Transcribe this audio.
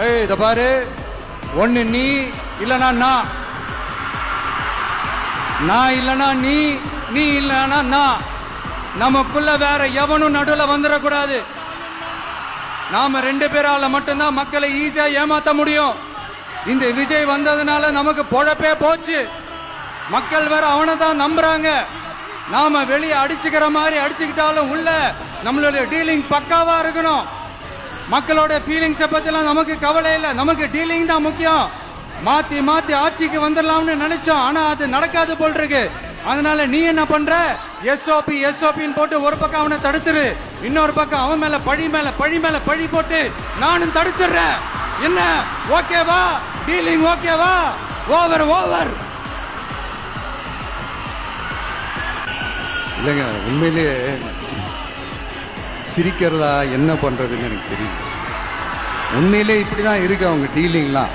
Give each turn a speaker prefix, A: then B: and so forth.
A: ஏய் இத பாரு, ஒண்ணு நீ இல்லனா நான் இல்லனா நீ இல்லனா நான். நமக்குள்ள வேற எவனும் நடுவுல வந்துடக்கூடாது. நாம 2 பேரால மட்டும்தான் மக்களை ஈஸியா ஏமாத்த முடியும். இந்த விஜய் வந்ததுனால நமக்கு பொழப்பே போச்சு. மக்கள் வேற அவனை தான் நம்புறாங்க. நாம வெளியே அடிச்சுக்கிற மாதிரி அடிச்சுக்கிட்டாலும் உள்ள நம்மளுடைய டீலிங் பக்காவா இருக்கணும். மக்களோட ஃபீலிங்ஸை பத்திலாம் நமக்கு கவலை இல்லை. நமக்கு டீலிங் தான் முக்கியம். மாத்தி மாத்தி ஆட்சிக்கு வந்துடலாம்னு நினைச்சோம், ஆனா அது நடக்காது போல் இருக்கு. அதனால நீ என்ன பண்ற? எஸ்ஓபின்னு போட்டு ஒரு பக்கம் அவனை தடுத்துரு, இன்னொரு பக்கம் அவன் மேல பழி போட்டு நானும் தடுத்துறேன். என்ன ஓகேவா? டீலிங் ஓகேவா? ஓவர். இல்லைங்க, உண்மையிலேயே சிரிக்கிறதா என்ன பண்றதுன்னு எனக்கு தெரியும். உண்மையிலே இப்படிதான் இருக்கு அவங்க டீலிங்லாம்.